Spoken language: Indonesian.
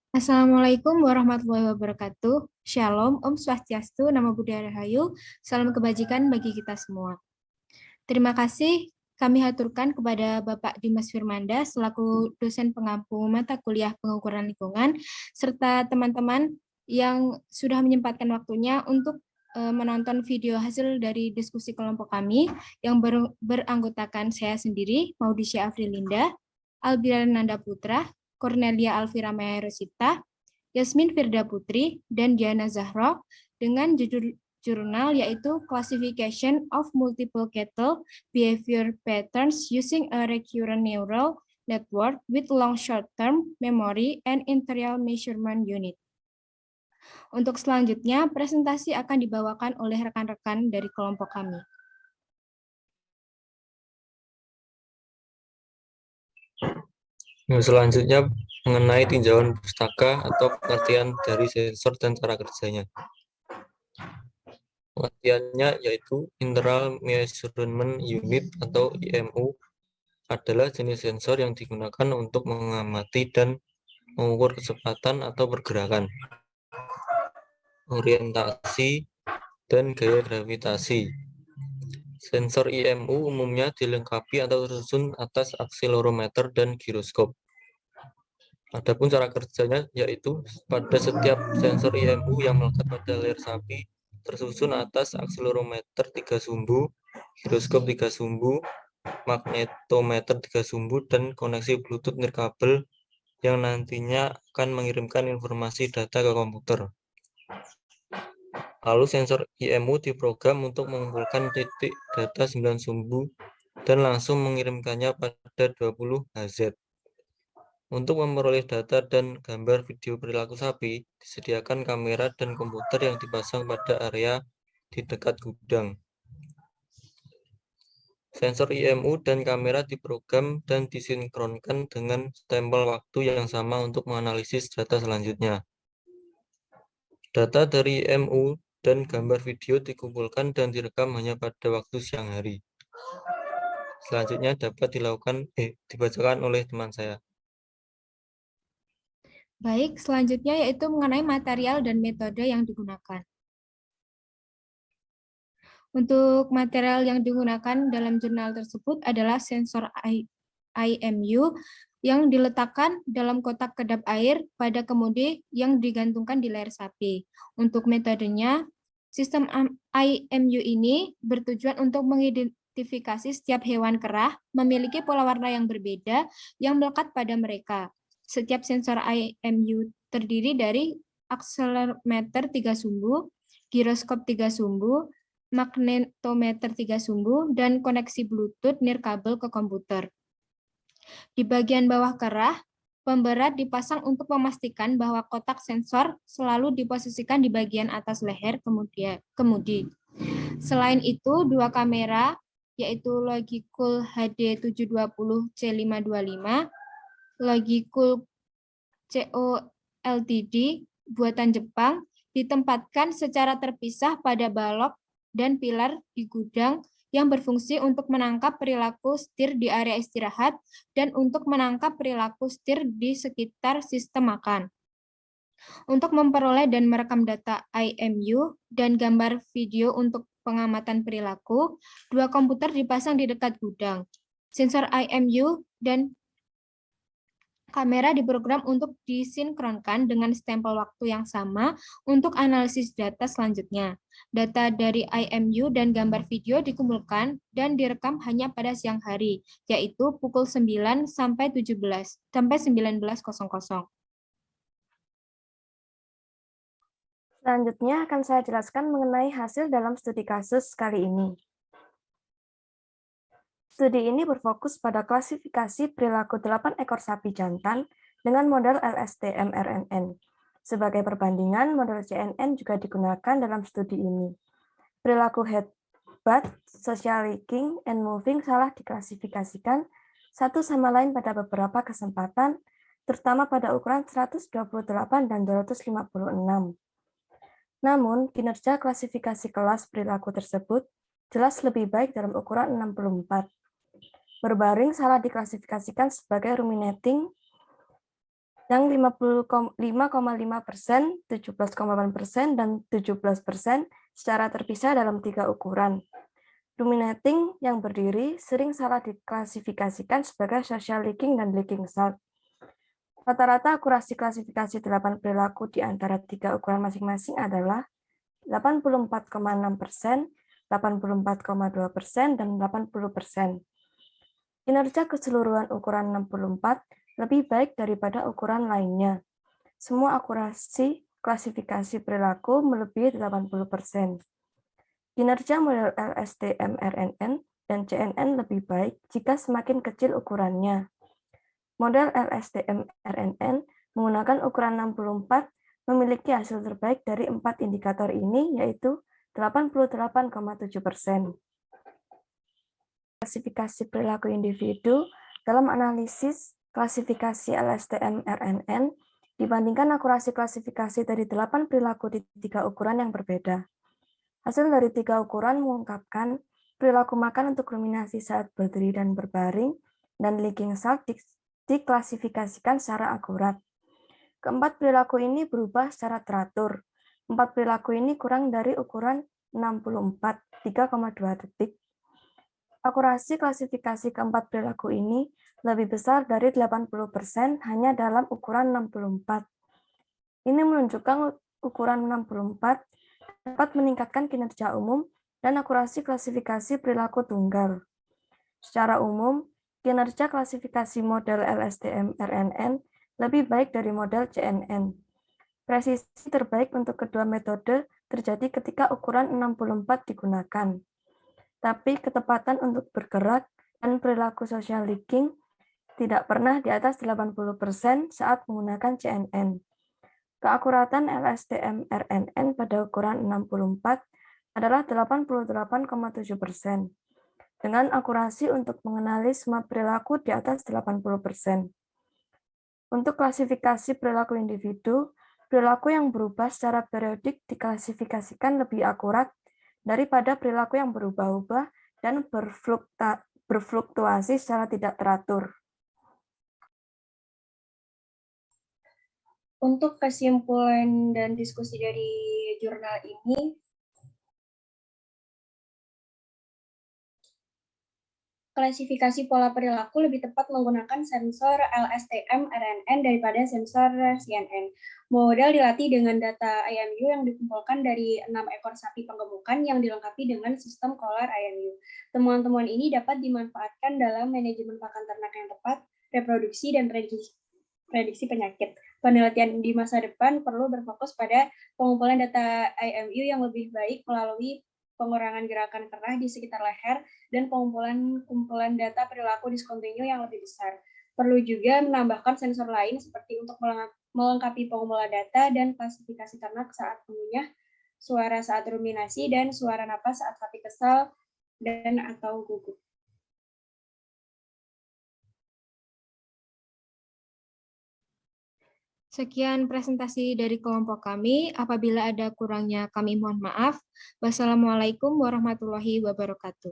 Assalamualaikum warahmatullahi wabarakatuh. Shalom, Om Swastiastu, Namo Buddhaya Rahayu, salam kebajikan bagi kita semua. Terima kasih kami haturkan kepada Bapak Dimas Firmanda selaku dosen pengampu mata kuliah pengukuran lingkungan, serta teman-teman yang sudah menyempatkan waktunya untuk menonton video hasil dari diskusi kelompok kami yang beranggotakan saya sendiri, Maudisya Afrilinda, Albira Nanda Putra, Cornelia Alvira Maya Rosita, Yasmin Firda Putri, dan Diana Zahra dengan judul jurnal yaitu Classification of Multiple Cattle Behavior Patterns Using a Recurrent Neural Network with Long Short-Term Memory and Interior Measurement Unit. Untuk selanjutnya, presentasi akan dibawakan oleh rekan-rekan dari kelompok kami. Selanjutnya mengenai tinjauan pustaka atau pengertian dari sensor dan cara kerjanya. Pengertiannya yaitu Internal Measurement Unit atau IMU adalah jenis sensor yang digunakan untuk mengamati dan mengukur kecepatan atau pergerakan, orientasi, dan gaya gravitasi. Sensor IMU umumnya dilengkapi atau tersusun atas akselerometer dan giroskop. Adapun cara kerjanya yaitu pada setiap sensor IMU yang melekat pada layar sapi tersusun atas akselerometer 3 sumbu, giroskop 3 sumbu, magnetometer 3 sumbu, dan koneksi Bluetooth nirkabel yang nantinya akan mengirimkan informasi data ke komputer. Lalu sensor IMU diprogram untuk mengumpulkan titik data 9 sumbu dan langsung mengirimkannya pada 20 Hz. Untuk memperoleh data dan gambar video perilaku sapi, disediakan kamera dan komputer yang dipasang pada area di dekat gudang. Sensor IMU dan kamera diprogram dan disinkronkan dengan stempel waktu yang sama untuk menganalisis data selanjutnya. Data dari IMU dan gambar video dikumpulkan dan direkam hanya pada waktu siang hari. Selanjutnya dapat dibacakan oleh teman saya. Baik, selanjutnya yaitu mengenai material dan metode yang digunakan. Untuk material yang digunakan dalam jurnal tersebut adalah sensor IMU yang diletakkan dalam kotak kedap air pada kemudi yang digantungkan di leher sapi. Untuk metodenya, sistem IMU ini bertujuan untuk mengidentifikasi setiap hewan kerah memiliki pola warna yang berbeda yang melekat pada mereka. Setiap sensor IMU terdiri dari akselerometer 3 sumbu, giroskop 3 sumbu, magnetometer 3 sumbu, dan koneksi Bluetooth nirkabel ke komputer. Di bagian bawah kerah, pemberat dipasang untuk memastikan bahwa kotak sensor selalu diposisikan di bagian atas leher kemudi. Selain itu, dua kamera, yaitu Logicul HD720 C525, Logicul COLTD buatan Jepang, ditempatkan secara terpisah pada balok dan pilar di gudang yang berfungsi untuk menangkap perilaku setir di area istirahat dan untuk menangkap perilaku setir di sekitar sistem makan. Untuk memperoleh dan merekam data IMU dan gambar video untuk pengamatan perilaku, dua komputer dipasang di dekat gudang. Sensor IMU dan kamera diprogram untuk disinkronkan dengan stempel waktu yang sama untuk analisis data selanjutnya. Data dari IMU dan gambar video dikumpulkan dan direkam hanya pada siang hari, yaitu pukul 9 sampai 19.00. Selanjutnya akan saya jelaskan mengenai hasil dalam studi kasus kali ini. Studi ini berfokus pada klasifikasi perilaku 8 ekor sapi jantan dengan model LSTM-RNN. Sebagai perbandingan, model CNN juga digunakan dalam studi ini. Perilaku headbutt, social licking, and moving salah diklasifikasikan satu sama lain pada beberapa kesempatan, terutama pada ukuran 128 dan 256. Namun, kinerja klasifikasi kelas perilaku tersebut jelas lebih baik dalam ukuran 64. Berbaring salah diklasifikasikan sebagai ruminating yang 55,5%, 17,8%, dan 17% secara terpisah dalam 3 ukuran. Ruminating yang berdiri sering salah diklasifikasikan sebagai social leaking dan leaking salt. Rata-rata akurasi klasifikasi 8 perilaku di antara 3 ukuran masing-masing adalah 84,6%, 84,2%, dan 80%. Kinerja keseluruhan ukuran 64 lebih baik daripada ukuran lainnya. Semua akurasi klasifikasi perilaku melebihi 80%. Kinerja model LSTM-RNN dan CNN lebih baik jika semakin kecil ukurannya. Model LSTM-RNN menggunakan ukuran 64 memiliki hasil terbaik dari 4 indikator ini, yaitu 88,7%. Klasifikasi perilaku individu dalam analisis klasifikasi LSTM-RNN dibandingkan akurasi klasifikasi dari 8 perilaku di 3 ukuran yang berbeda. Hasil dari 3 ukuran mengungkapkan perilaku makan untuk ruminasi saat berdiri dan berbaring dan leaking salt diklasifikasikan secara akurat. Keempat perilaku ini berubah secara teratur. 4 perilaku ini kurang dari ukuran 64, 3,2 detik. Akurasi klasifikasi keempat perilaku ini lebih besar dari 80% hanya dalam ukuran 64. Ini menunjukkan ukuran 64 dapat meningkatkan kinerja umum dan akurasi klasifikasi perilaku tunggal. Secara umum, kinerja klasifikasi model LSTM-RNN lebih baik dari model CNN. Presisi terbaik untuk kedua metode terjadi ketika ukuran 64 digunakan. Tapi ketepatan untuk bergerak dan perilaku social leaking tidak pernah di atas 80% saat menggunakan CNN. Keakuratan LSTM-RNN pada ukuran 64 adalah 88,7%. Dengan akurasi untuk mengenali semua perilaku di atas 80%. Untuk klasifikasi perilaku individu, perilaku yang berubah secara periodik diklasifikasikan lebih akurat daripada perilaku yang berubah-ubah dan berfluktuasi secara tidak teratur. Untuk kesimpulan dan diskusi dari jurnal ini, klasifikasi pola perilaku lebih tepat menggunakan sensor LSTM-RNN daripada sensor CNN. Model dilatih dengan data IMU yang dikumpulkan dari 6 ekor sapi penggemukan yang dilengkapi dengan sistem Collar IMU. Temuan-temuan ini dapat dimanfaatkan dalam manajemen pakan ternak yang tepat, reproduksi, dan prediksi penyakit. Penelitian di masa depan perlu berfokus pada pengumpulan data IMU yang lebih baik melalui pengurangan gerakan kerah di sekitar leher, dan kumpulan data perilaku diskontinu yang lebih besar. Perlu juga menambahkan sensor lain seperti untuk melengkapi pengumpulan data dan klasifikasi ternak saat mengunyah, suara saat ruminasi, dan suara napas saat sapi kesal dan atau gugup. Sekian presentasi dari kelompok kami. Apabila ada kurangnya kami mohon maaf. Wassalamualaikum warahmatullahi wabarakatuh.